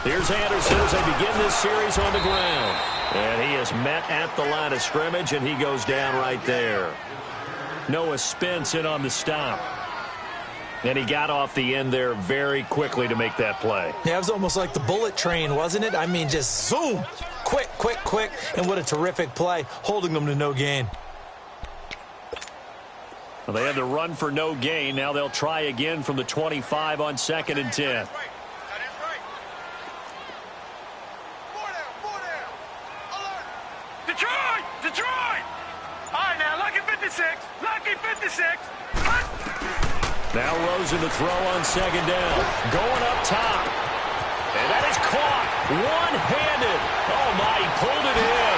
Here's Anderson as they begin this series on the ground. And he is met at the line of scrimmage, and he goes down right there. Noah Spence in on the stop. And he got off the end there very quickly to make that play. Yeah, it was almost like the bullet train, wasn't it? I mean, just zoom. Quick, quick, quick. And what a terrific play, holding them to no gain. Well, they had the run for no gain. Now they'll try again from the 25 on 2nd and 10. Detroit! All right, now, lucky 56. Lucky 56. Now Rosen to throw on 2nd down. Going up top. And that is caught. One-handed. Oh, my, he pulled it in.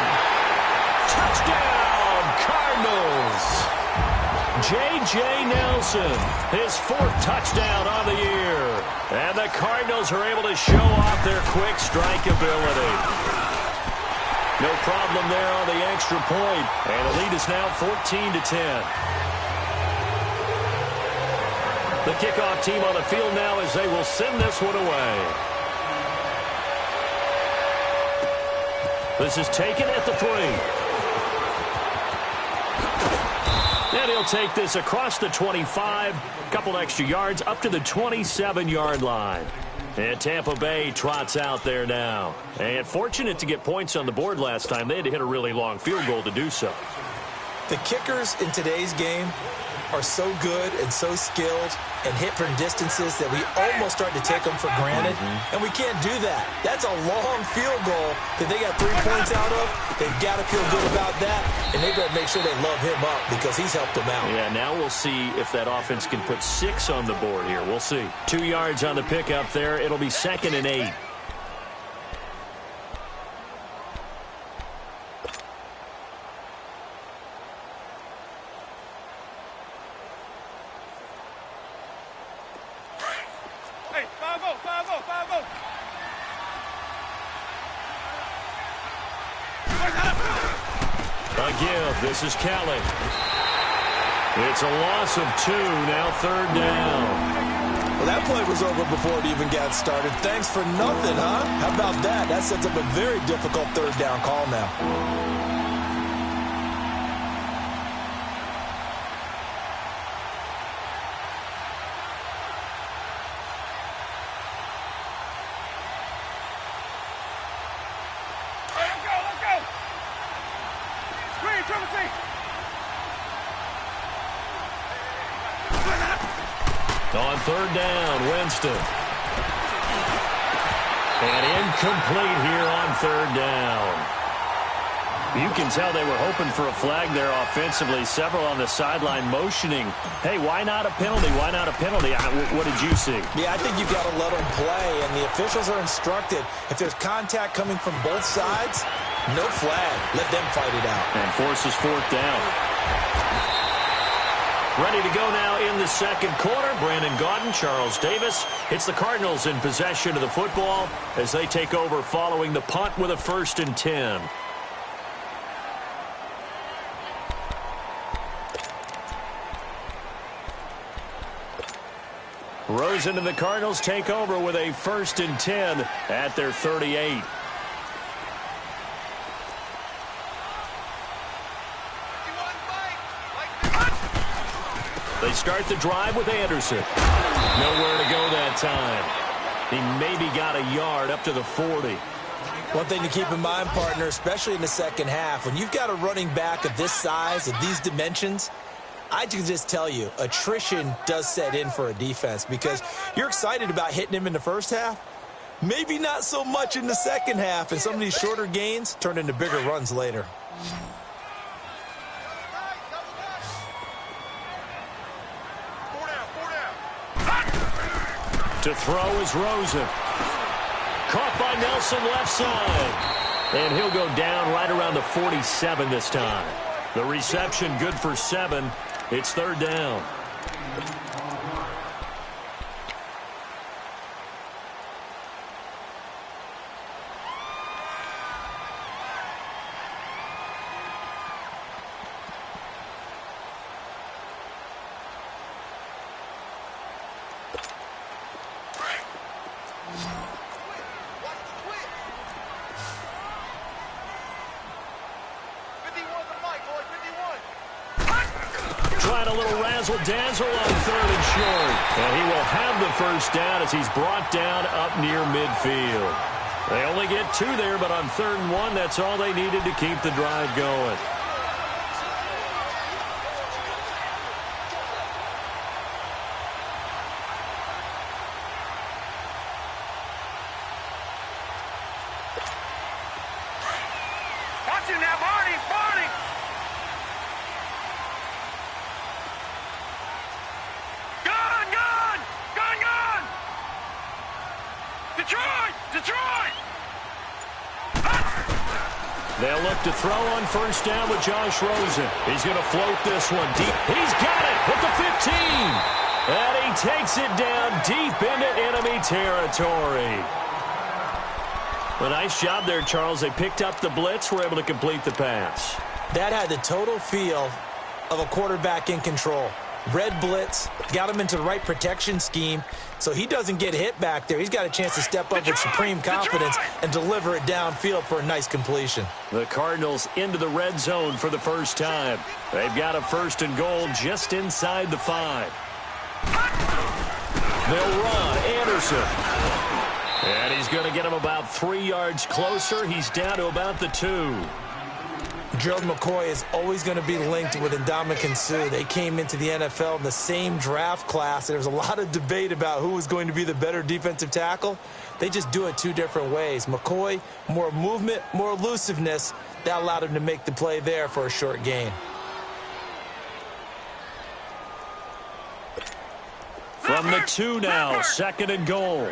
Touchdown, Cardinals. J.J. Nelson, his 4th touchdown on the year. And the Cardinals are able to show off their quick strike ability. No problem there on the extra point. And the lead is now 14-10. The kickoff team on the field now as they will send this one away. This is taken at the 3. And he'll take this across the 25. Couple extra yards up to the 27-yard line. And Tampa Bay trots out there now. And fortunate to get points on the board last time. They had to hit a really long field goal to do so. The kickers in today's game are so good and so skilled and hit from distances that we almost start to take them for granted. And we can't do that. That's a long field goal that they got 3 points out of. They've got to feel good about that, and they've got to make sure they love him up because he's helped them out. Yeah, now we'll see if that offense can put 6 on the board here. We'll see. 2 yards on the pickup there. It'll be 2nd and 8. This is Kelly. It's a loss of 2, now 3rd down. Well, that play was over before it even got started. Thanks for nothing, huh? How about that? That sets up a very difficult 3rd down call now. On 3rd down, Winston. And incomplete here on 3rd down. You can tell they were hoping for a flag there offensively. Several on the sideline motioning. Hey, why not a penalty? Why not a penalty? What did you see? Yeah, I think you've got to let them play, and the officials are instructed. If there's contact coming from both sides, no flag. Let them fight it out. And forces 4th down. Ready to go now in the 2nd quarter. Brandon Gaudin, Charles Davis. It's the Cardinals in possession of the football as they take over following the punt with a 1st and 10. Rosen and the Cardinals take over with a 1st and 10 at their 38. They start the drive with Anderson. Nowhere to go that time. He maybe got a yard up to the 40. One thing to keep in mind, partner, especially in the 2nd half, when you've got a running back of this size, of these dimensions, I can just tell you, attrition does set in for a defense because you're excited about hitting him in the 1st half. Maybe not so much in the 2nd half, and some of these shorter gains turn into bigger runs later. To throw is Rosen. Caught by Nelson left side. And he'll go down right around the 47 this time. The reception good for 7. It's 3rd down. find a little razzle-dazzle on 3rd and short. And he will have the first down as he's brought down up near midfield. They only get 2 there, but on 3rd and 1, that's all they needed to keep the drive going. Watch him now, Barney! Barney! Gun! Gun! Gun! Gun! Detroit! Detroit! They'll look to throw on first down with Josh Rosen. He's going to float this one deep. He's got it at the 15. And he takes it down deep into enemy territory. A nice job there, Charles. They picked up the blitz, were able to complete the pass. That had the total feel of a quarterback in control. Red blitz, got him into the right protection scheme, so he doesn't get hit back there. He's got a chance to step up with supreme confidence and deliver it downfield for a nice completion. The Cardinals into the red zone for the first time. They've got a 1st and goal just inside the 5. They'll run. Anderson. And he's going to get him about 3 yards closer. He's down to about the 2. Gerald McCoy is always going to be linked with Ndamukong Suh. They came into the NFL in the same draft class. There was a lot of debate about who was going to be the better defensive tackle. They just do it 2 different ways. McCoy, more movement, more elusiveness. That allowed him to make the play there for a short gain. From the 2 now, 2nd and goal.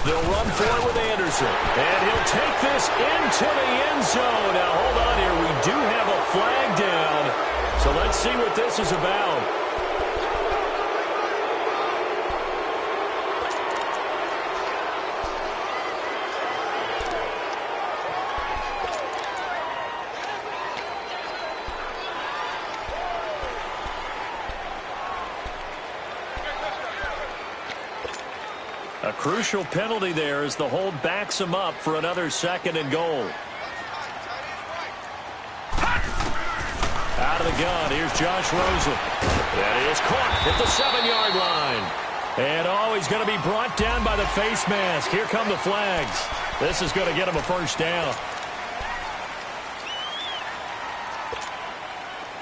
They'll run for it with Anderson. And he'll take this into the end zone. Now, hold on here. We do have a flag down. So let's see what this is about. A crucial penalty there as the hold backs him up for another 2nd and goal. Out of the gun, here's Josh Rosen. That is caught at the 7-yard line. And he's going to be brought down by the face mask. Here come the flags. This is going to get him a first down.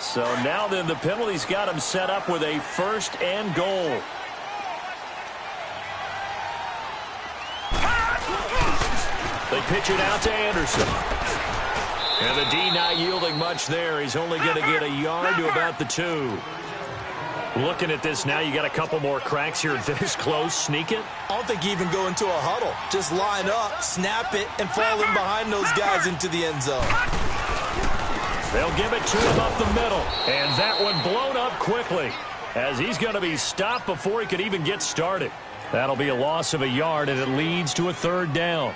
So now then the penalty's got him set up with a 1st and goal. They pitch it out to Anderson. And the D not yielding much there. He's only going to get a yard to about the 2. Looking at this now, you got a couple more cracks here this close. Sneak it. I don't think you even go into a huddle. Just line up, snap it, and fall in behind those guys into the end zone. They'll give it to him up the middle. And that one blown up quickly as he's going to be stopped before he could even get started. That'll be a loss of a yard, and it leads to a 3rd down.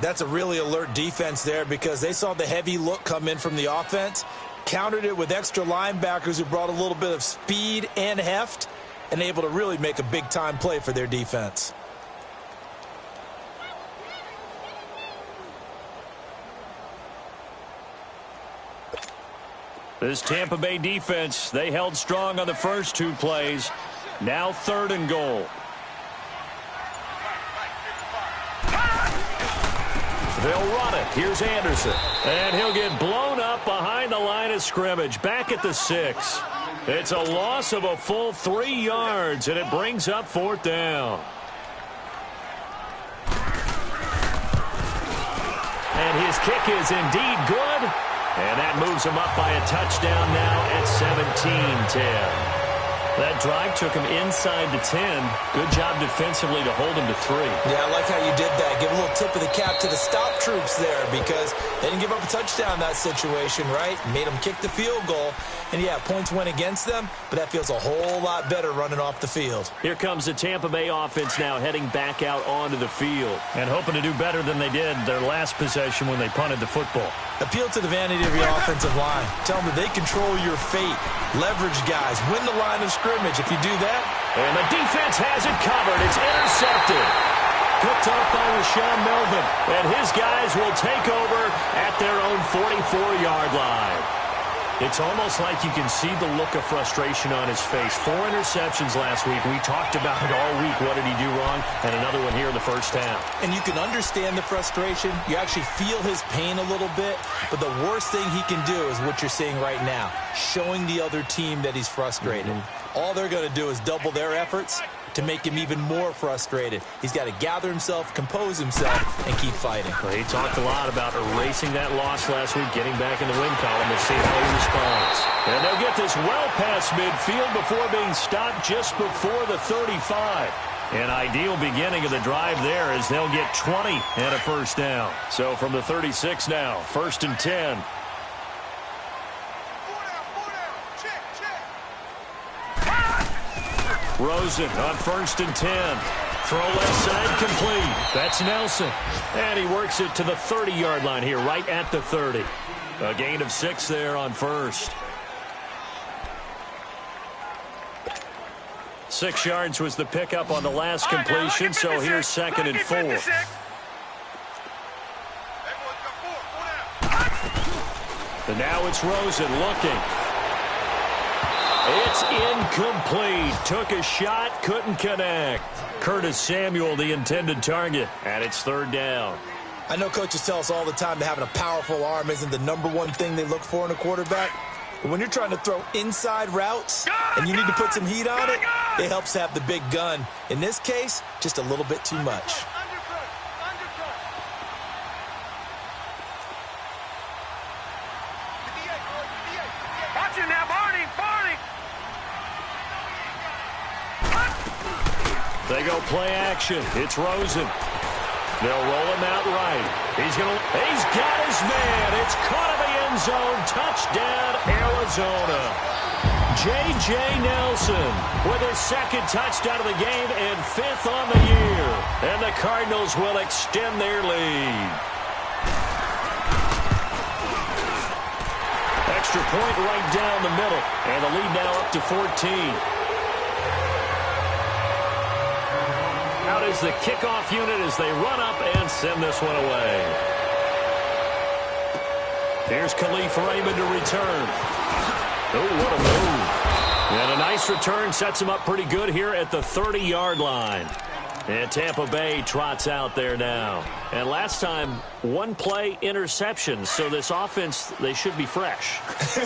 That's a really alert defense there because they saw the heavy look come in from the offense, countered it with extra linebackers who brought a little bit of speed and heft, and able to really make a big-time play for their defense. This Tampa Bay defense, they held strong on the first 2 plays. Now 3rd and goal. They'll run it. Here's Anderson. And he'll get blown up behind the line of scrimmage. Back at the 6. It's a loss of a full 3 yards, and it brings up 4th down. And his kick is indeed good. And that moves him up by a touchdown now at 17-10. That drive took him inside the 10. Good job defensively to hold him to 3. Yeah, I like how you did that. Give a little tip of the cap to the stop troops there because they didn't give up a touchdown in that situation, right? Made them kick the field goal. And, yeah, points went against them, but that feels a whole lot better running off the field. Here comes the Tampa Bay offense now heading back out onto the field and hoping to do better than they did their last possession when they punted the football. Appeal to the vanity of your offensive line. Tell them that they control your fate. Leverage guys. Win the line of scrimmage. If you do that, And the defense has it covered. It's intercepted. Picked off by Rashawn Melvin. And his guys will take over at their own 44-yard line. It's almost like you can see the look of frustration on his face. 4 interceptions last week. We talked about it all week. What did he do wrong? And another one here in the first half. And you can understand the frustration. You actually feel his pain a little bit. But the worst thing he can do is what you're seeing right now, showing the other team that he's frustrated. All they're going to do is double their efforts to make him even more frustrated. He's got to gather himself, compose himself, and keep fighting. Well, he talked a lot about erasing that loss last week, getting back in the win column to see how he responds. And they'll get this well past midfield before being stopped just before the 35. An ideal beginning of the drive there as they'll get 20 and a first down. So from the 36 now, 1st and 10. Rosen on 1st and 10. Throw left side complete. That's Nelson. And he works it to the 30-yard line here, right at the 30. A gain of 6 there on 1st. 6 yards was the pickup on the last completion, so here's 2nd and 4. And now it's Rosen looking. It's incomplete. Took a shot, couldn't connect. Curtis Samuel, the intended target, and it's 3rd down. I know coaches tell us all the time that having a powerful arm isn't the #1 thing they look for in a quarterback. But when you're trying to throw inside routes and you need to put some heat on it, it helps to have the big gun. In this case, just a little bit too much. Watch it now, Barney. They go play action. It's Rosen. They'll roll him out right. He's got his man. It's caught in the end zone. Touchdown, Arizona. J.J. Nelson with his 2nd touchdown of the game and 5th on the year. And the Cardinals will extend their lead. Extra point right down the middle. And the lead now up to 14. Out is the kickoff unit as they run up and send this one away. Here's Khalif Raymond to return. Oh, what a move. And a nice return sets him up pretty good here at the 30-yard line. And Tampa Bay trots out there now. And last time, 1 play interception. So this offense, they should be fresh.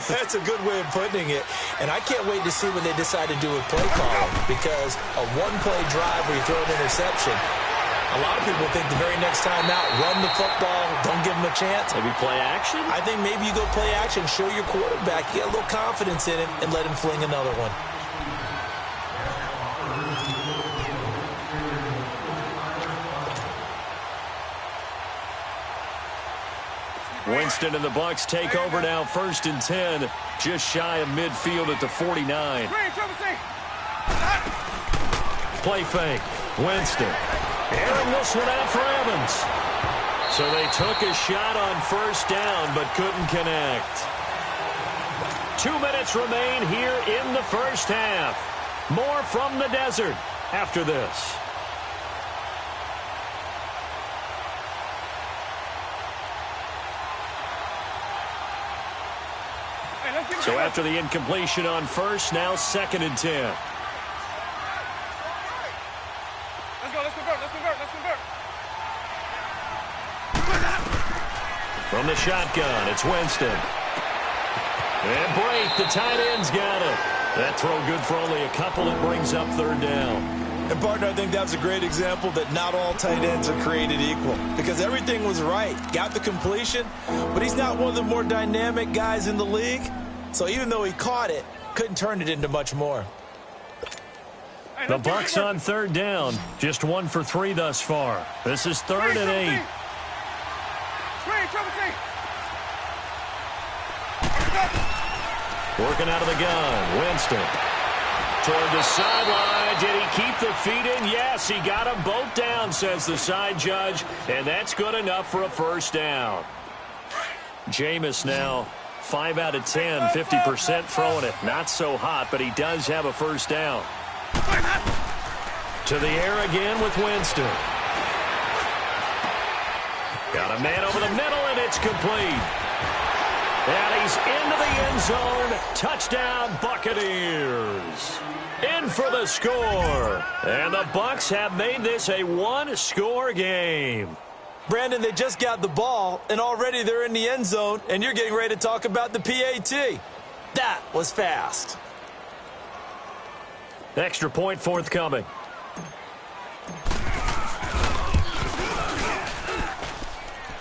That's a good way of putting it. And I can't wait to see when they decide to do a play call. Because a 1-play drive where you throw an interception, a lot of people think the very next time out, run the football, don't give them a chance. Maybe play action? I think maybe you go play action, show your quarterback, get a little confidence in him, and let him fling another one. Winston and the Bucs take over now, 1st and 10, just shy of midfield at the 49. Play fake. Winston. Airing this one out for Evans. So they took a shot on 1st down, but couldn't connect. 2 minutes remain here in the first half. More from the desert after this. So after the incompletion on 1st, now 2nd and 10. Let's convert. From the shotgun, it's Winston. And Brake, the tight end's got it. That throw good for only a couple. It brings up 3rd down. And, partner, I think that was a great example that not all tight ends are created equal. Because everything was right. Got the completion, but he's not one of the more dynamic guys in the league. So even though he caught it, couldn't turn it into much more. The Bucs on 3rd down. Just 1 for 3 thus far. This is 3rd and 8. Working out of the gun. Winston. Toward the sideline. Did he keep the feet in? Yes, he got them both down, says the side judge. And that's good enough for a 1st down. Jameis now 5 out of 10, 50% throwing it. Not so hot, but he does have a 1st down. To the air again with Winston. Got a man over the middle, and it's complete. And he's into the end zone. Touchdown, Buccaneers. In for the score. And the Bucs have made this a one-score game. Brandon, they just got the ball, and already they're in the end zone, and you're getting ready to talk about the PAT. That was fast. Extra point forthcoming.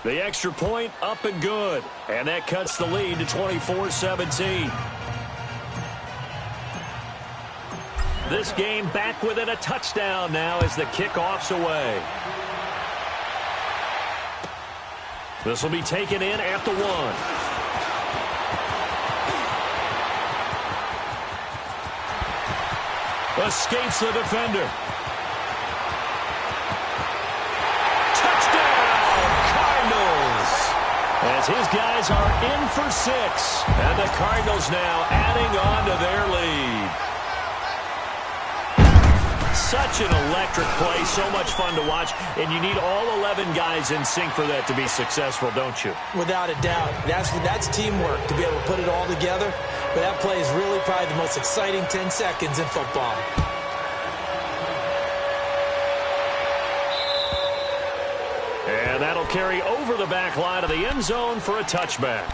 The extra point up and good. And that cuts the lead to 24-17. This game back within a touchdown now as the kickoff's away. This will be taken in at the 1. Escapes the defender. As his guys are in for 6. And the Cardinals now adding on to their lead. Such an electric play, so much fun to watch. And you need all 11 guys in sync for that to be successful, don't you? Without a doubt. That's teamwork to be able to put it all together. But that play is really probably the most exciting 10 seconds in football. And that'll carry over the back line of the end zone for a touchback.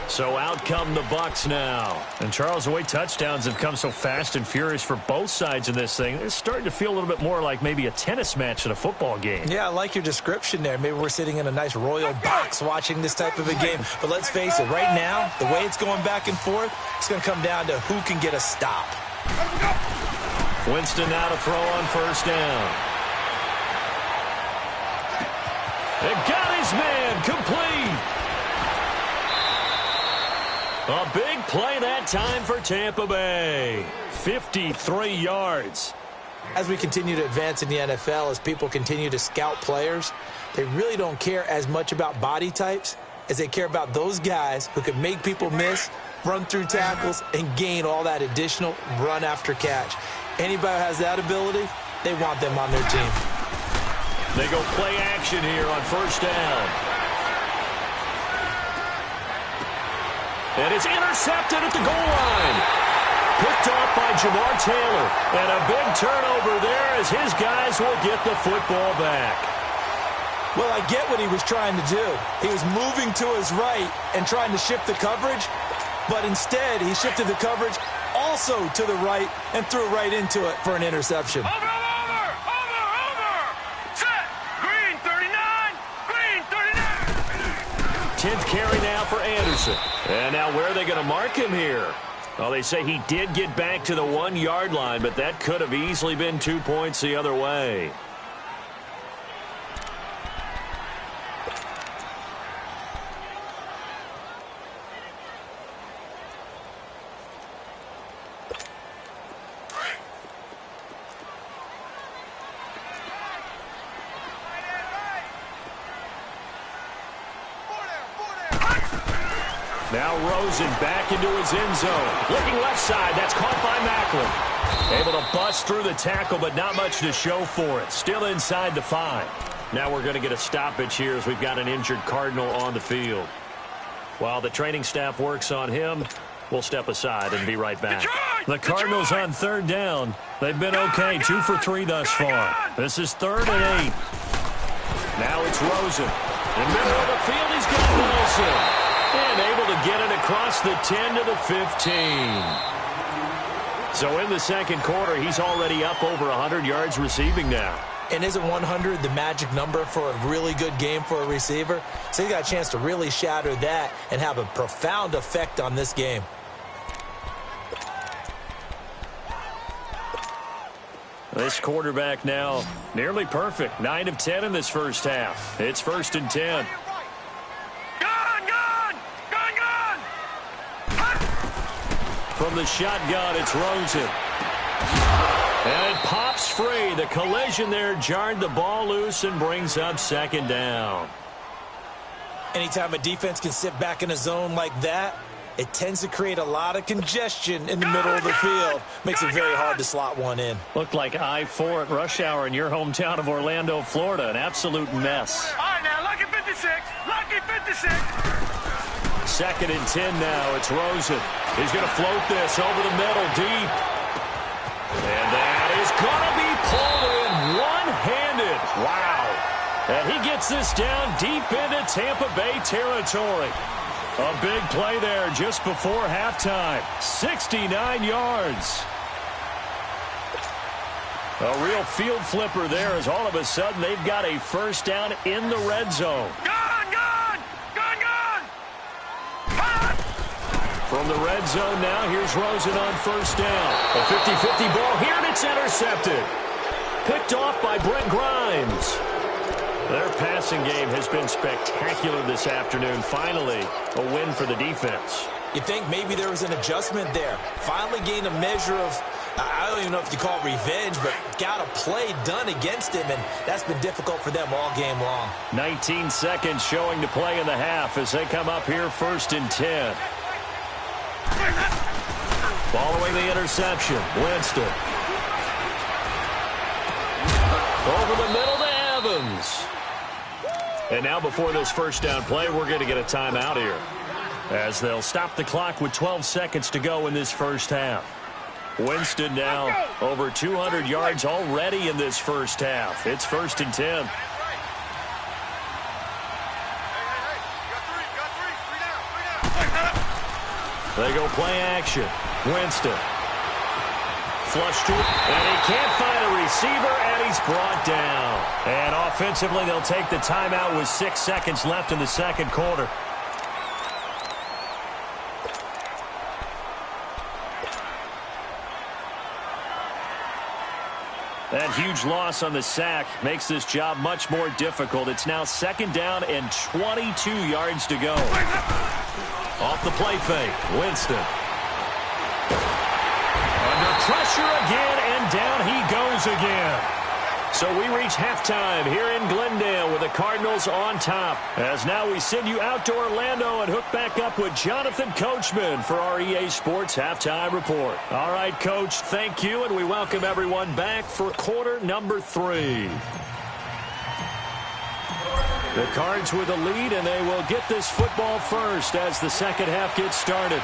So out come the Bucs now. And Charles, the way touchdowns have come so fast and furious for both sides in this thing, it's starting to feel a little bit more like maybe a tennis match than a football game. Yeah, I like your description there. Maybe we're sitting in a nice royal box watching this type of a game. But let's face it, right now, the way it's going back and forth, it's going to come down to who can get a stop. Winston now to throw on first down. They got his man complete. A big play that time for Tampa Bay. 53 yards. As we continue to advance in the NFL, as people continue to scout players, they really don't care as much about body types as they care about those guys who can make people miss, run through tackles, and gain all that additional run after catch. Anybody who has that ability, they want them on their team. They go play action here on first down. And it's intercepted at the goal line. Picked off by Jamar Taylor. And a big turnover there as his guys will get the football back. Well, I get what he was trying to do. He was moving to his right and trying to shift the coverage. But instead, he shifted the coverage also to the right and threw right into it for an interception. Over! 10th carry now for Anderson. And now where are they going to mark him here? Well, they say he did get back to the 1-yard line, but that could have easily been 2 points the other way. Now Rosen back into his end zone. Looking left side. That's caught by Macklin. Able to bust through the tackle, but not much to show for it. Still inside the 5. Now we're going to get a stoppage here as we've got an injured Cardinal on the field. While the training staff works on him, we'll step aside and be right back. The Cardinals on third down. They've been okay. 2 for 3 thus far. This is 3rd and 8. Now it's Rosen. In the middle of the field, he's got Nelson. And able to get it across the 10 to the 15. So in the second quarter, he's already up over 100 yards receiving now. And isn't 100 the magic number for a really good game for a receiver? So he got a chance to really shatter that and have a profound effect on this game. This quarterback now nearly perfect. 9 of 10 in this first half. It's 1st and 10. From the shotgun, it's Rosen. And it pops free. The collision there jarred the ball loose and brings up 2nd down. Anytime a defense can sit back in a zone like that it tends to create a lot of congestion in the middle of the field. Makes it very hard to slot one in. Looked like I-4 at rush hour in your hometown of Orlando, Florida. An absolute mess. All right, now, lucky 56. Lucky 56. 2nd and 10 now. It's Rosen. He's going to float this over the middle, deep. And that is going to be pulled in one-handed. Wow. And he gets this down deep into Tampa Bay territory. A big play there just before halftime. 69 yards. A real field flipper there as all of a sudden they've got a first down in the red zone. Gone, gone, gone, gone. From the red zone now, here's Rosen on first down. A 50-50 ball here, and it's intercepted. Picked off by Brent Grimes. Their passing game has been spectacular this afternoon. Finally, a win for the defense. You think maybe there was an adjustment there. Finally gained a measure of, I don't even know if you call it revenge, but got a play done against him, and that's been difficult for them all game long. 19 seconds showing to play in the half as they come up here 1st and 10. Following the interception, Winston. Over the middle to Evans. And now before this first down play, we're going to get a timeout here, as they'll stop the clock with 12 seconds to go in this first half. Winston now over 200 yards already in this first half. It's 1st and 10. They go play action. Winston. Flush to it, and he can't find a receiver, and he's brought down. And offensively, they'll take the timeout with 6 seconds left in the second quarter. That huge loss on the sack makes this job much more difficult. It's now 2nd down and 22 yards to go. Off the play fake, Winston. Under pressure again, and down he goes again. So we reach halftime here in Glendale with the Cardinals on top. As now we send you out to Orlando and hook back up with Jonathan Coachman for our EA Sports Halftime Report. All right, Coach, thank you, and we welcome everyone back for quarter number 3. The Cards with a lead, and they will get this football first as the second half gets started.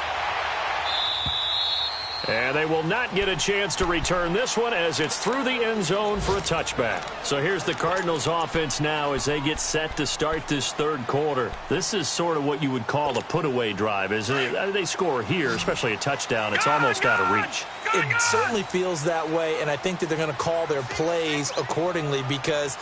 And they will not get a chance to return this one as it's through the end zone for a touchback. So here's the Cardinals offense now as they get set to start this third quarter. This is sort of what you would call a put-away drive, isn't it? They score here, especially a touchdown. It's almost out of reach. It certainly feels that way, and I think that they're going to call their plays accordingly because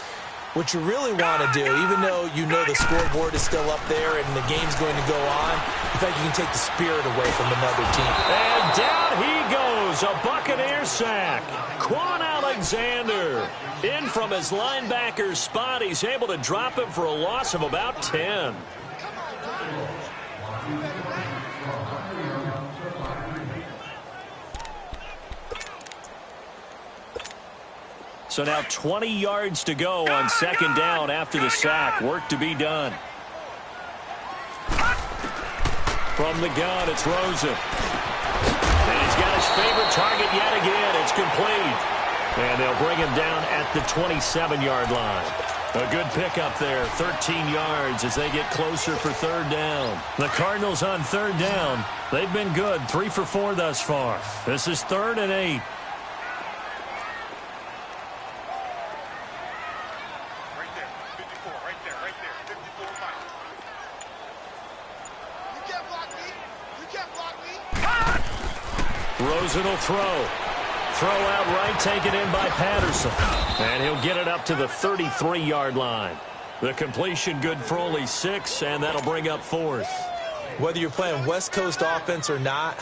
what you really want to do, even though you know the scoreboard is still up there and the game's going to go on, in fact, you can take the spirit away from another team. And down he goes, a Buccaneer sack. Quan Alexander in from his linebacker spot. He's able to drop him for a loss of about 10. So now 20 yards to go on 2nd down after the sack. Work to be done. From the gun, it's Rosen. And he's got his favorite target yet again. It's complete. And they'll bring him down at the 27-yard line. A good pickup there, 13 yards as they get closer for 3rd down. The Cardinals on 3rd down. They've been good, 3 for 4 thus far. This is 3rd and 8. Rosen will throw. Throw out right, taken in by Patterson. And he'll get it up to the 33-yard line. The completion good for only 6, and that'll bring up 4th. Whether you're playing West Coast offense or not,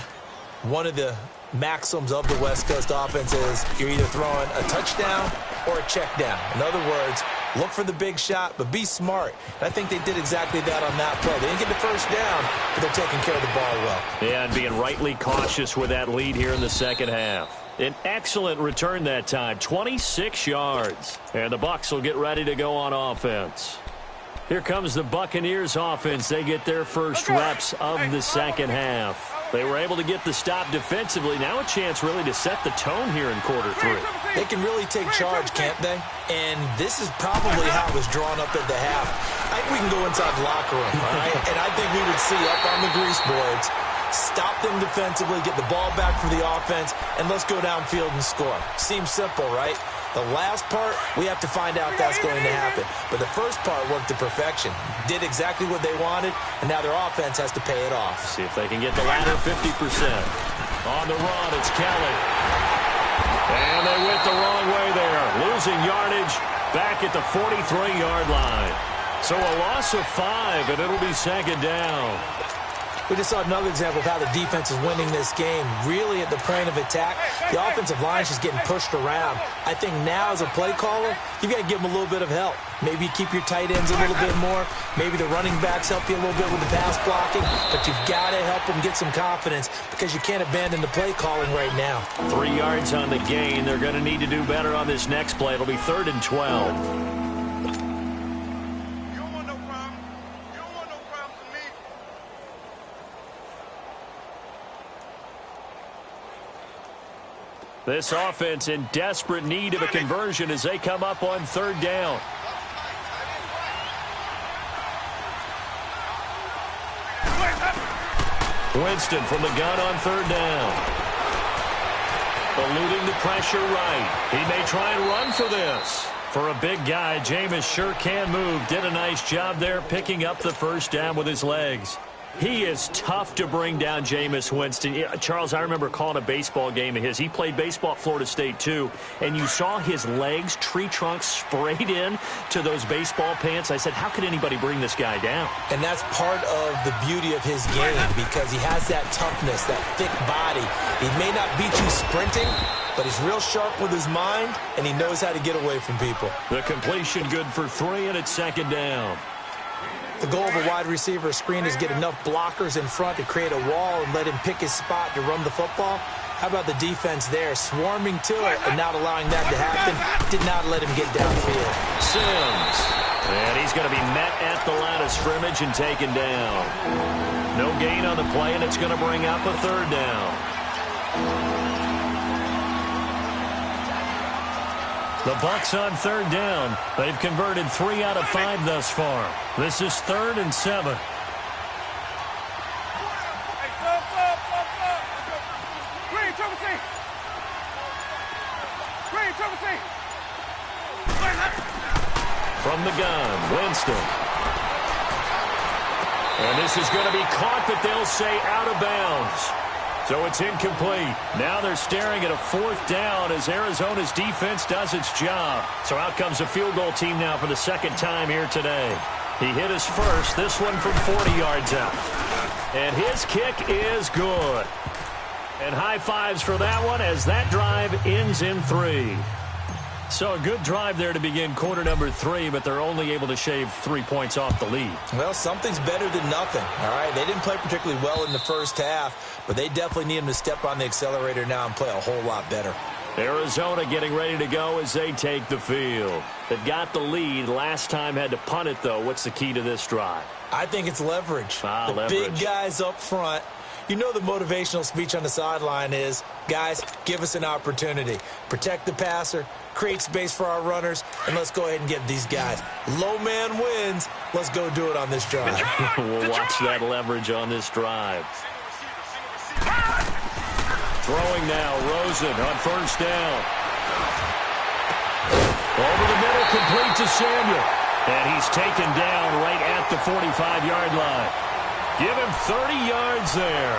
one of the maxims of the West Coast offense is you're either throwing a touchdown or a check down. In other words, look for the big shot, but be smart. And I think they did exactly that on that play. They didn't get the first down, but they're taking care of the ball well. Yeah, and being rightly cautious with that lead here in the second half. An excellent return that time, 26 yards. And the Bucs will get ready to go on offense. Here comes the Buccaneers offense. They get their first reps of the second half. They were able to get the stop defensively. Now a chance really to set the tone here in quarter 3. They can really take charge, can't they? And this is probably how it was drawn up at the half. I think we can go inside the locker room, all right? And I think we would see up on the grease boards, stop them defensively, get the ball back for the offense, and let's go downfield and score. Seems simple, right? The last part, we have to find out if that's going to happen. But the first part worked to perfection. Did exactly what they wanted, and now their offense has to pay it off. See if they can get the latter 50%. On the run, it's Kelly. And they went the wrong way there. Losing yardage back at the 43-yard line. So a loss of 5, and it'll be second down. We just saw another example of how the defense is winning this game. Really at the point of attack, the offensive line is just getting pushed around. I think now as a play caller, you've got to give them a little bit of help. Maybe you keep your tight ends a little bit more. Maybe the running backs help you a little bit with the pass blocking. But you've got to help them get some confidence because you can't abandon the play calling right now. 3 yards on the gain. They're going to need to do better on this next play. It'll be 3rd and 12. This offense in desperate need of a conversion as they come up on 3rd down. Winston from the gun on 3rd down. Eluding the pressure right. He may try and run for this. For a big guy, Jameis sure can move. Did a nice job there picking up the first down with his legs. He is tough to bring down, Jameis Winston. Charles, I remember calling a baseball game of his. He played baseball at Florida State, too, and you saw his legs, tree trunks sprayed in to those baseball pants. I said, how could anybody bring this guy down? And that's part of the beauty of his game because he has that toughness, that thick body. He may not beat you sprinting, but he's real sharp with his mind, and he knows how to get away from people. The completion good for 3, and it's 2nd down. The goal of a wide receiver screen is get enough blockers in front to create a wall and let him pick his spot to run the football. How about the defense there, swarming to it and not allowing that to happen? Did not let him get downfield. Sims. And he's going to be met at the line of scrimmage and taken down. No gain on the play, and it's going to bring up a 3rd down. The Bucs on 3rd down. They've converted 3 out of 5 thus far. This is 3rd and 7. From the gun, Winston. And this is going to be caught, but they'll say out of bounds. So it's incomplete. Now they're staring at a 4th down as Arizona's defense does its job. So out comes a field goal team now for the 2nd time here today. He hit his first, this one from 40 yards out. And his kick is good. And high fives for that one as that drive ends in 3. So a good drive there to begin quarter number 3, but they're only able to shave 3 points off the lead. Well, something's better than nothing, all right? They didn't play particularly well in the first half, but they definitely need them to step on the accelerator now and play a whole lot better. Arizona getting ready to go as they take the field. They've got the lead. Last time had to punt it, though. What's the key to this drive? I think it's leverage. Leverage. Big guys up front. You know the motivational speech on the sideline is, guys, give us an opportunity. Protect the passer, create space for our runners, and let's go ahead and get these guys. Low man wins. Let's go do it on this drive. We'll watch that leverage on this drive. Throwing now, Rosen on 1st down. Over the middle, complete to Samuel. And he's taken down right at the 45-yard line. Give him 30 yards there.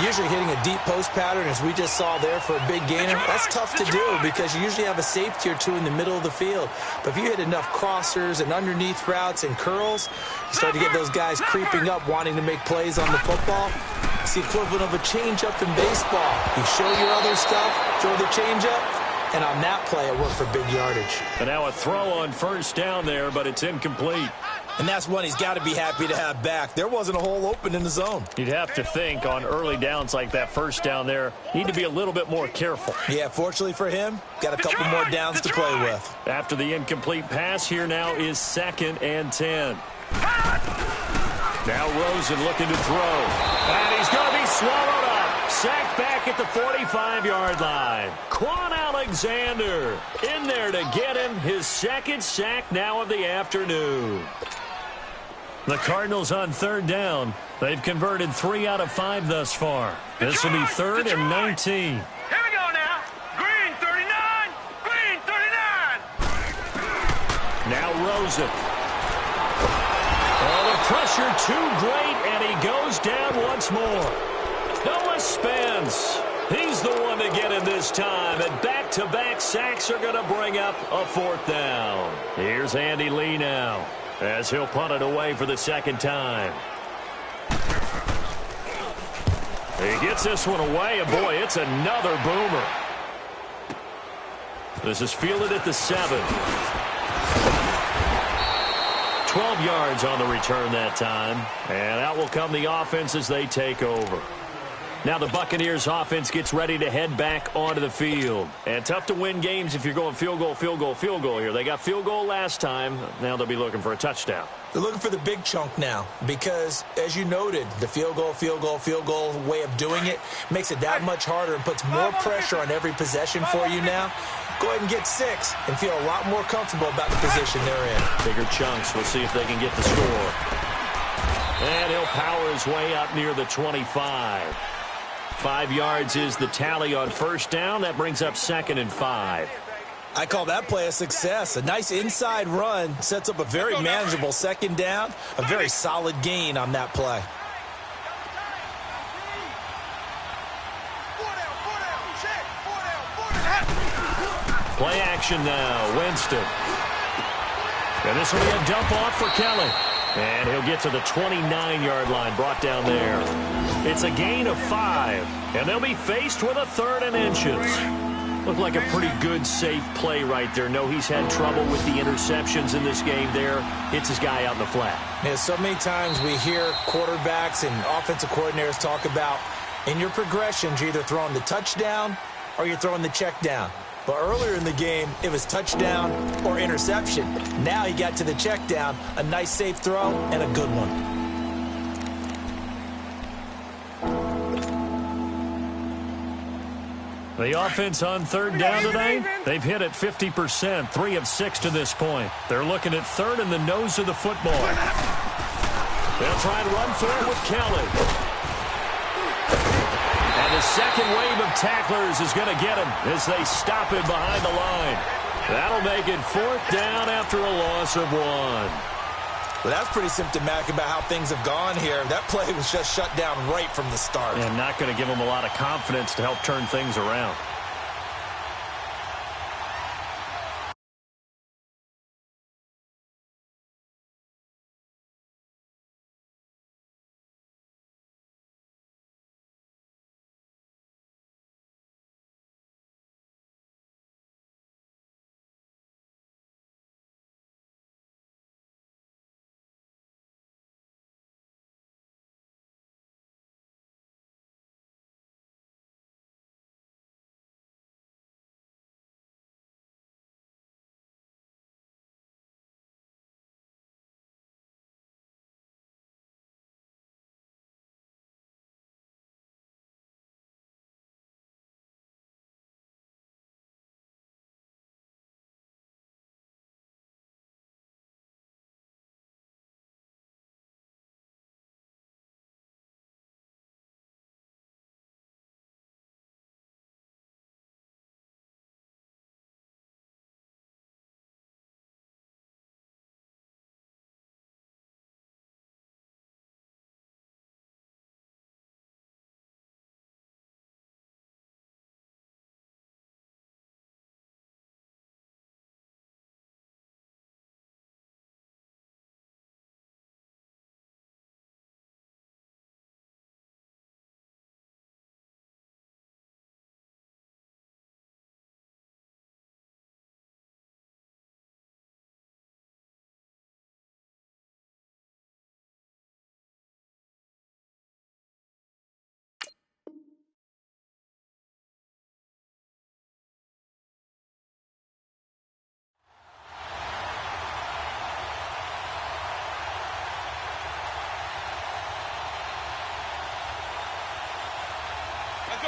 Usually hitting a deep post pattern, as we just saw there for a big gainer, that's tough to do because you usually have a safety or 2 in the middle of the field. But if you hit enough crossers and underneath routes and curls, you start to get those guys creeping up, wanting to make plays on the football. It's the equivalent of a changeup in baseball. You show your other stuff, throw the changeup, and on that play, it worked for big yardage. And now a throw on 1st down there, but it's incomplete. And that's one he's got to be happy to have back. There wasn't a hole open in the zone. You'd have to think on early downs like that first down there, need to be a little bit more careful. Yeah, fortunately for him, got a couple more downs to play with. After the incomplete pass, here now is 2nd and 10. Now Rosen looking to throw. And he's going to be swallowed up. Sacked back at the 45-yard line. Quan Alexander in there to get him. His 2nd sack now of the afternoon. The Cardinals on 3rd down. They've converted 3 out of 5 thus far. This will be 3rd and 19. Here we go now. Green 39. Green 39. Now Rosen. Oh, the pressure too great, and he goes down once more. Noah Spence. He's the one to get him this time, and back-to-back sacks are going to bring up a 4th down. Here's Andy Lee now, as he'll punt it away for the 2nd time. He gets this one away, and boy, it's another boomer. This is fielded at the 7. 12 yards on the return that time, and out will come the offense as they take over. Now the Buccaneers offense gets ready to head back onto the field. And tough to win games if you're going field goal, field goal, field goal here. They got field goal last time. Now they'll be looking for a touchdown. They're looking for the big chunk now because, as you noted, the field goal way of doing it makes it that much harder and puts more pressure on every possession for you now. Go ahead and get 6 and feel a lot more comfortable about the position they're in. Bigger chunks. We'll see if they can get the score. And he'll power his way up near the 25. 5 yards is the tally on 1st down. That brings up 2nd and 5. I call that play a success. A nice inside run sets up a very manageable 2nd down. A very solid gain on that play. Play action now. Winston. And this will be a dump off for Kelly. And he'll get to the 29-yard line, brought down there. It's a gain of 5, and they'll be faced with a 3rd and inches. Looked like a pretty good, safe play right there. No, he's had trouble with the interceptions in this game there. Hits his guy out in the flat. Yeah, so many times we hear quarterbacks and offensive coordinators talk about in your progressions, you're either throwing the touchdown or you're throwing the check down. But earlier in the game, it was touchdown or interception. Now he got to the check down, a nice safe throw, and a good one. The offense on 3rd down today, they've hit it 50%, 3 of 6 to this point. They're looking at 3rd in the nose of the football. They'll try and run for it with Kelly. And the second wave of tacklers is going to get him as they stop him behind the line. That'll make it 4th down after a loss of 1. Well, that's pretty symptomatic about how things have gone here. That play was just shut down right from the start. And not going to give them a lot of confidence to help turn things around.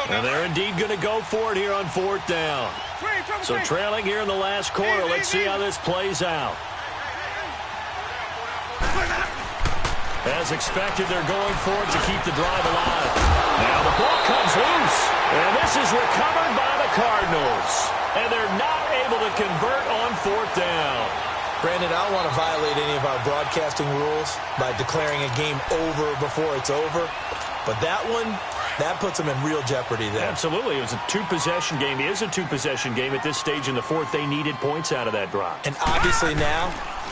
And they're indeed going to go for it here on fourth down. So trailing here in the last quarter. Let's see how this plays out. As expected, they're going for it to keep the drive alive. Now the ball comes loose. And this is recovered by the Cardinals. And they're not able to convert on fourth down. Brandon, I don't want to violate any of our broadcasting rules by declaring a game over before it's over. But that one, that puts them in real jeopardy there. Absolutely. It was a two-possession game. It is a two-possession game at this stage in the fourth. They needed points out of that drive. And obviously now,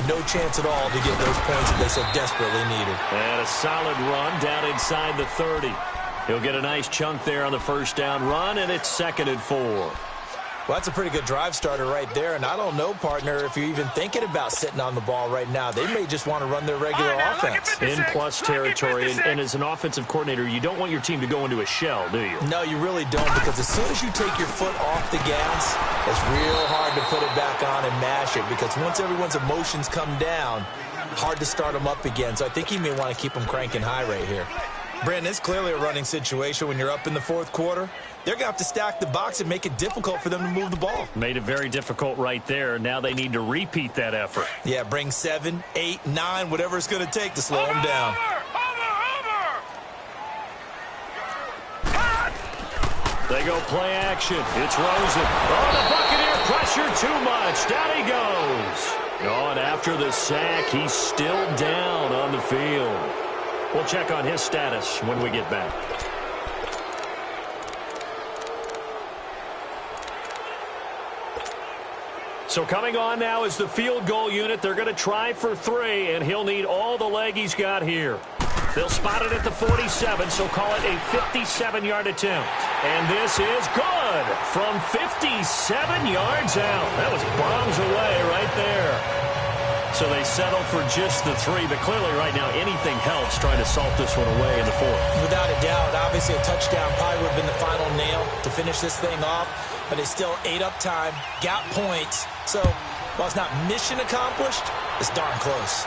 no chance at all to get those points that they so desperately needed. And a solid run down inside the 30. He'll get a nice chunk there on the first down run, and it's 2nd and 4. Well, that's a pretty good drive starter right there. And I don't know, partner, if you're even thinking about sitting on the ball right now. They may just want to run their regular offense. In plus territory. And as an offensive coordinator, you don't want your team to go into a shell, do you? No, you really don't, because as soon as you take your foot off the gas, it's real hard to put it back on and mash it, because once everyone's emotions come down, hard to start them up again. So I think he may want to keep them cranking high right here. Brandon, it's clearly a running situation when you're up in the fourth quarter. They're going to have to stack the box and make it difficult for them to move the ball. Made it very difficult right there. Now they need to repeat that effort. Yeah, bring 7, 8, 9, whatever it's going to take to slow them down. They go play action. It's Rosen. Oh, the Buccaneer pressure too much. Down he goes. Oh, and after the sack, he's still down on the field. We'll check on his status when we get back. So coming on now is the field goal unit. They're going to try for 3, and he'll need all the leg he's got here. They'll spot it at the 47, so call it a 57-yard attempt. And this is good from 57 yards out. That was bombs away right there. So they settle for just the 3, but clearly right now anything helps trying to salt this one away in the 4th. Without a doubt, obviously a touchdown probably would have been the final nail to finish this thing off, but they still ate up time, got points. So while it's not mission accomplished, it's darn close.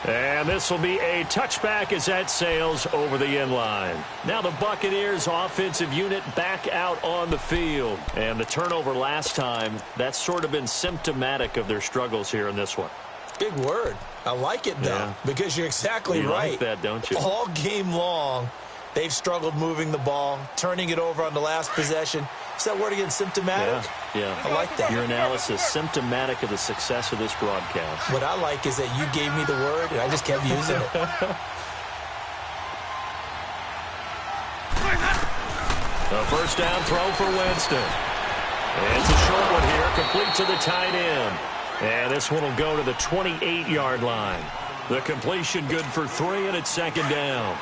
And this will be a touchback as that sails over the end line. Now the Buccaneers offensive unit back out on the field. And the turnover last time, that's sort of been symptomatic of their struggles here in this one. Big word. I like it, though, because you're exactly right. You like that, don't you? All game long, they've struggled moving the ball, turning it over on the last possession. Is that word again, symptomatic? Yeah. I like that. Your analysis, symptomatic of the success of this broadcast. What I like is that you gave me the word, and I just kept using it. A first down throw for Winston. And it's a short one here, complete to the tight end. And this one will go to the 28-yard line. The completion good for 3, and it's 2nd down.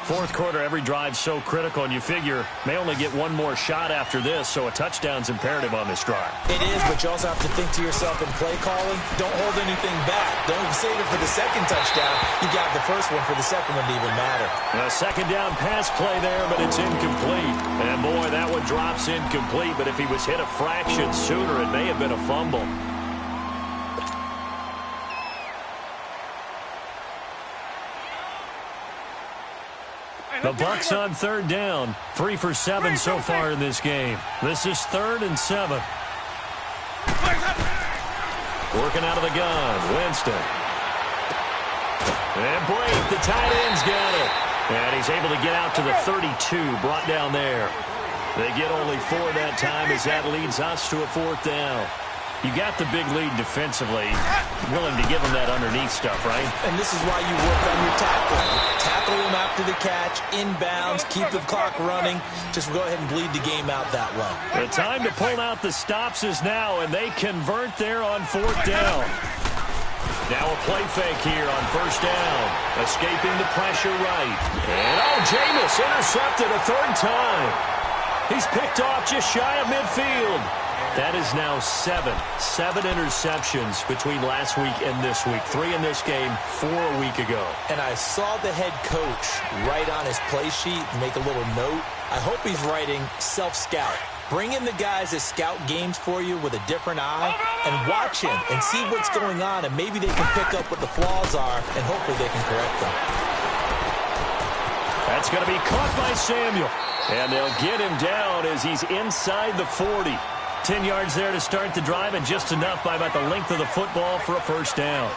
Fourth quarter, every drive so critical, and you figure may only get one more shot after this, so a touchdown's imperative on this drive. It is, but you also have to think to yourself in play calling, don't hold anything back. Don't save it for the second touchdown. You got the first one for the second one to even matter. A second down pass play there, but it's incomplete. And boy, that one drops incomplete, but if he was hit a fraction sooner, it may have been a fumble. The Bucs on 3rd down. 3 for 7 so far in this game. This is 3rd and 7. Working out of the gun. Winston. And Brake, the tight end's got it. And he's able to get out to the 32, brought down there. They get only 4 that time as that leads us to a 4th down. You got the big lead defensively, willing to give them that underneath stuff, right? And this is why you work on your tackling. Tackle them after the catch, inbounds, keep the clock running. Just go ahead and bleed the game out that way. The time to pull out the stops is now, and they convert there on 4th down. Now a play fake here on 1st down. Escaping the pressure right. And Jameis intercepted a 3rd time. He's picked off just shy of midfield. That is now 7 interceptions between last week and this week. 3 in this game, 4 a week ago. And I saw the head coach write on his play sheet, make a little note. I hope he's writing self-scout. Bring in the guys that scout games for you with a different eye and watch him and see what's going on, and maybe they can pick up what the flaws are, and hopefully they can correct them. That's going to be caught by Samuel. And they'll get him down as he's inside the 40. 10 yards there to start the drive, and just enough by about the length of the football for a first down.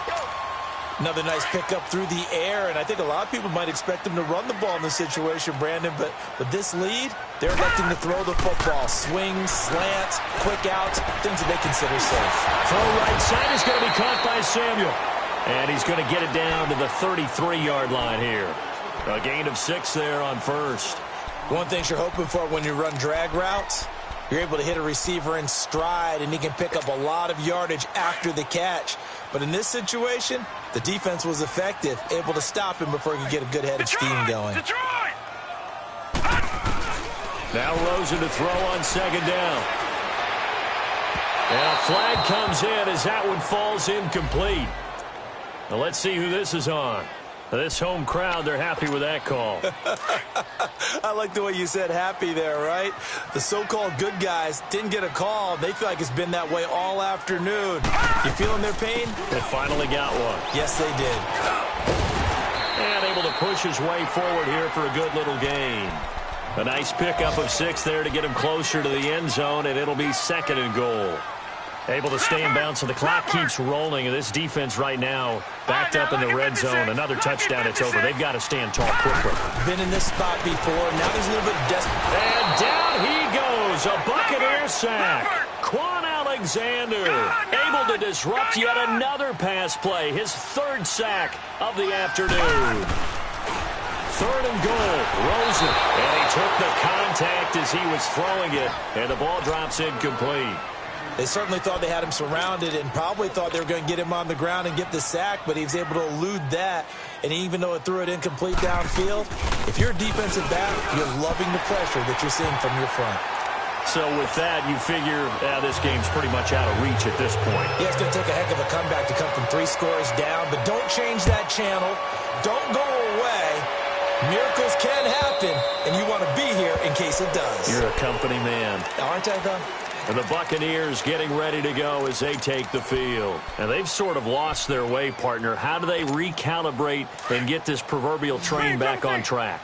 Another nice pickup through the air, and I think a lot of people might expect him to run the ball in this situation, Brandon, but with this lead, they're electing to throw the football. Swings, slants, quick outs, things that they consider safe. Throw right side is going to be caught by Samuel. And he's going to get it down to the 33-yard line here. A gain of 6 there on first. One thing you're hoping for when you run drag routes, you're able to hit a receiver in stride, and he can pick up a lot of yardage after the catch. But in this situation, the defense was effective, able to stop him before he could get a good head of steam going. Now Rosen to throw on second down. And a flag comes in as that one falls incomplete. Now let's see who this is on. This home crowd, they're happy with that call. I like the way you said happy there, right? The so-called good guys didn't get a call. They feel like it's been that way all afternoon. You feeling their pain? They finally got one. Yes, they did. And able to push his way forward here for a good little gain. A nice pickup of 6 there to get him closer to the end zone, and it'll be 2nd and goal. Able to stay in bounds, so the clock keeps rolling, and this defense right now backed up in the red zone. Another touchdown, it's over. They've got to stand tall quickly. Been in this spot before. Now there's a little bit of desperate. And down he goes. A Buccaneer sack. Quan Alexander able to disrupt yet another pass play. His 3rd sack of the afternoon. 3rd and goal. Rosen. And he took the contact as he was throwing it, and the ball drops incomplete. They certainly thought they had him surrounded and probably thought they were going to get him on the ground and get the sack, but he was able to elude that. And even though it threw it incomplete downfield, if you're a defensive back, you're loving the pressure that you're seeing from your front. So with that, you figure this game's pretty much out of reach at this point. Yeah, it's going to take a heck of a comeback to come from 3 scores down, but don't change that channel. Don't go away. Miracles can happen, and you want to be here in case it does. You're a company man. Aren't I, though? And the Buccaneers getting ready to go as they take the field. And they've sort of lost their way, partner. How do they recalibrate and get this proverbial train back on track?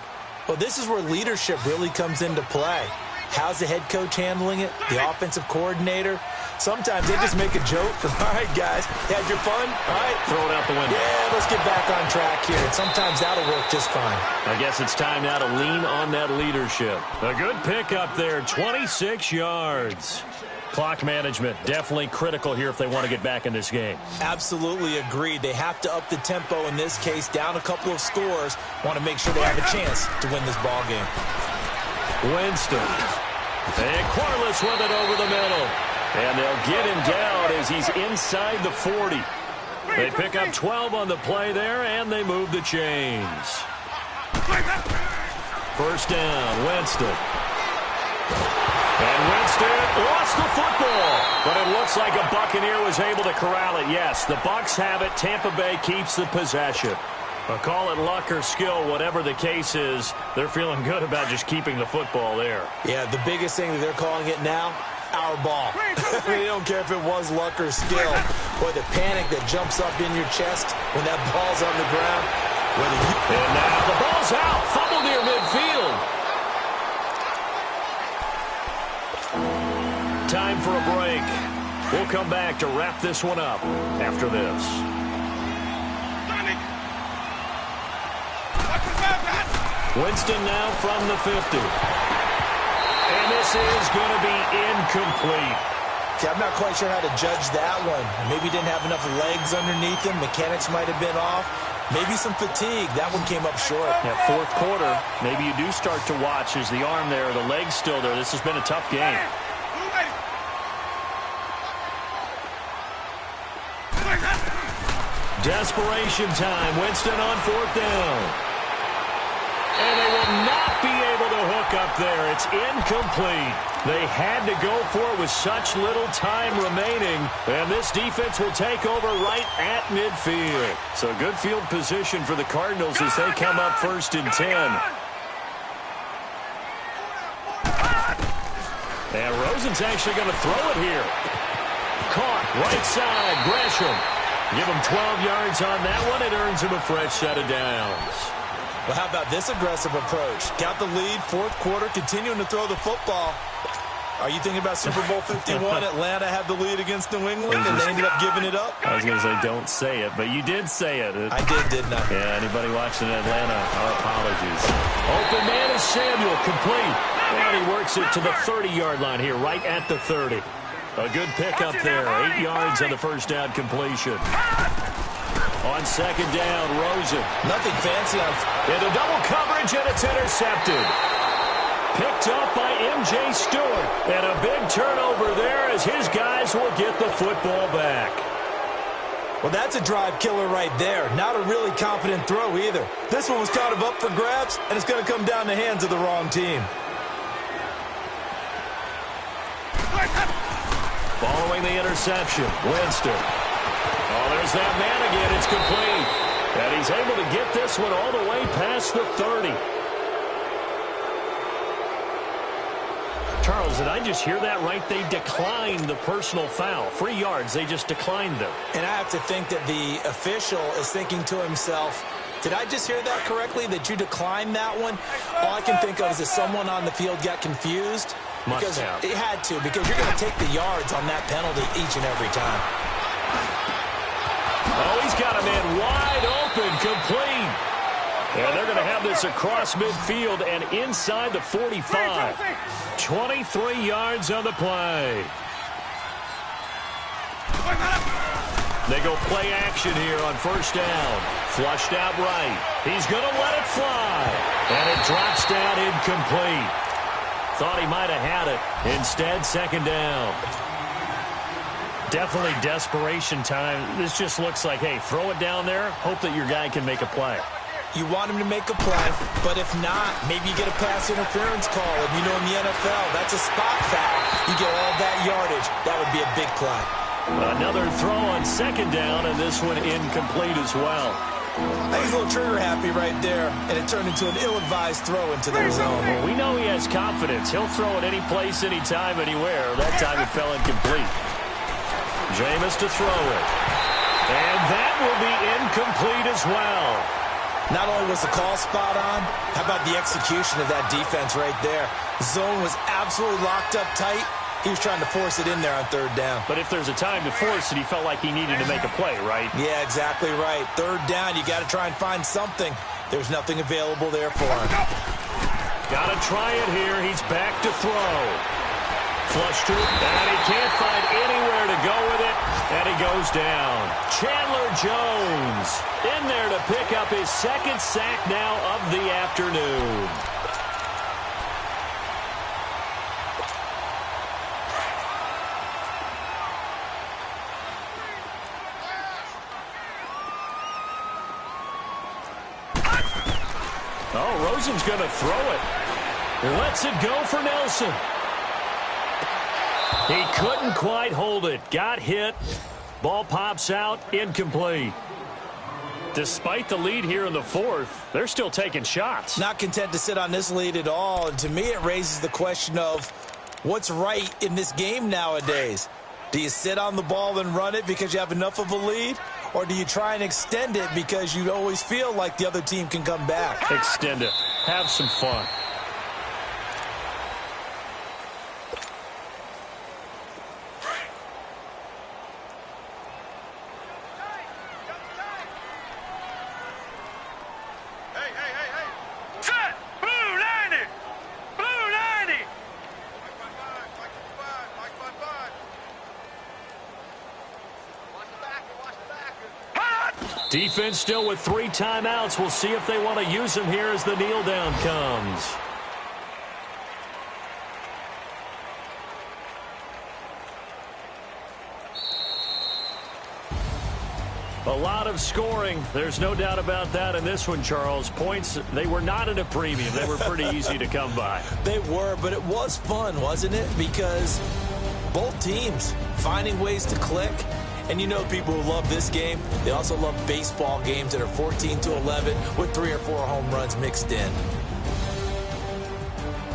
Well, this is where leadership really comes into play. How's the head coach handling it? The offensive coordinator? Sometimes they just make a joke. All right, guys, you had your fun? All right. Throw it out the window. Yeah, let's get back on track here. And sometimes that'll work just fine. I guess it's time now to lean on that leadership. A good pickup there, 26 yards. Clock management, definitely critical here if they want to get back in this game. Absolutely agreed. They have to up the tempo in this case, down a couple of scores. Want to make sure they have a chance to win this ball game. Winston. And Corliss with it over the middle. And they'll get him down as he's inside the 40. They pick up 12 on the play there, and they move the chains. First down, Winston. And Winston lost the football. But it looks like a Buccaneer was able to corral it. Yes, the Bucs have it. Tampa Bay keeps the possession. Call it luck or skill, whatever the case is, they're feeling good about just keeping the football there. Yeah, the biggest thing that they're calling it now, our ball. They don't care if it was luck or skill. Boy, the panic that jumps up in your chest when that ball's on the ground. And now the ball's out. Fumble near midfield. Time for a break. We'll come back to wrap this one up after this. Winston now from the 50. And this is going to be incomplete. See, I'm not quite sure how to judge that one. Maybe didn't have enough legs underneath him. Mechanics might have been off. Maybe some fatigue. That one came up short. Yeah, 4th quarter, maybe you do start to watch as the arm there, the leg's still there. This has been a tough game. Desperation time. Winston on 4th down. And they will not be able to hook up there. It's incomplete. They had to go for it with such little time remaining. And this defense will take over right at midfield. So good field position for the Cardinals as they come up 1st and 10. And Rosen's actually going to throw it here. Caught right side. Gresham. Give him 12 yards on that one. It earns him a fresh set of downs. Well, how about this aggressive approach? Got the lead, fourth quarter, continuing to throw the football. Are you thinking about Super Bowl 51? Atlanta had the lead against New England, and they ended up giving it up? I was going to say don't say it, but you did say it. I didn't I? Yeah, anybody watching Atlanta, our apologies. Open man is Samuel, complete. And he works it to the 30-yard line here, right at the 30. A good pickup there, 8 yards on the first down completion. On second down, Rosen. Nothing fancy on... Into double coverage, and it's intercepted. Picked up by M.J. Stewart. And a big turnover there as his guys will get the football back. Well, that's a drive killer right there. Not a really confident throw either. This one was kind of up for grabs, and it's going to come down the hands of the wrong team. Following the interception, Winston. Oh, there's that man again. It's complete. And he's able to get this one all the way past the 30. Charles, did I just hear that right? They declined the personal foul. 3 yards, they just declined them. And I have to think that the official is thinking to himself, did I just hear that correctly, that you declined that one? All I can think of is that someone on the field got confused. Must have. It had to, because you're going to take the yards on that penalty each and every time. Oh, he's got a man wide open, complete. And they're going to have this across midfield and inside the 45. 23 yards on the play. They go play action here on first down. Flushed out right. He's going to let it fly. And it drops down incomplete. Thought he might have had it. Instead, second down. Definitely desperation time. This just looks like, hey, throw it down there. Hope that your guy can make a play. You want him to make a play, but if not, maybe you get a pass interference call. And you know, in the NFL, that's a spot foul. You get all that yardage. That would be a big play. Another throw on second down, and this one incomplete as well. He's a little trigger happy right there, and it turned into an ill-advised throw into the zone. Well, we know he has confidence. He'll throw it any place, anytime, anywhere. That time it fell incomplete. Jameis to throw it. And that will be incomplete as well. Not only was the call spot on, how about the execution of that defense right there? The zone was absolutely locked up tight. He was trying to force it in there on third down. But if there's a time to force it, he felt like he needed to make a play, right? Yeah, exactly right. Third down, you got to try and find something. There's nothing available there for him. Got to try it here. He's back to throw. Flush to it, and he can't find anywhere to go with it, and he goes down. Chandler Jones in there to pick up his second sack now of the afternoon. Oh, Rosen's going to throw it. Lets it go for Nelson. He couldn't quite hold it. Got hit. Ball pops out. Incomplete. Despite the lead here in the fourth, they're still taking shots. Not content to sit on this lead at all. And to me, it raises the question of what's right in this game nowadays. Do you sit on the ball and run it because you have enough of a lead? Or do you try and extend it because you always feel like the other team can come back? Extend it. Have some fun. Defense still with 3 timeouts. We'll see if they want to use them here as the kneel down comes. A lot of scoring. There's no doubt about that in this one, Charles. Points, they were not at a premium. They were pretty easy to come by. They were, but it was fun, wasn't it? Because both teams finding ways to click. And you know people who love this game, they also love baseball games that are 14-11 with 3 or 4 home runs mixed in.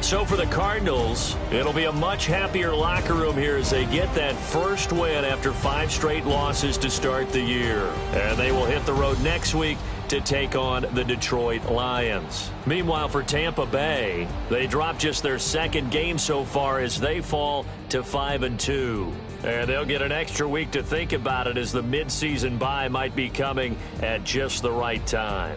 So for the Cardinals, it'll be a much happier locker room here as they get that first win after 5 straight losses to start the year. And they will hit the road next week to take on the Detroit Lions. Meanwhile, for Tampa Bay, they dropped just their second game so far as they fall to 5-2. And they'll get an extra week to think about it as the midseason bye might be coming at just the right time.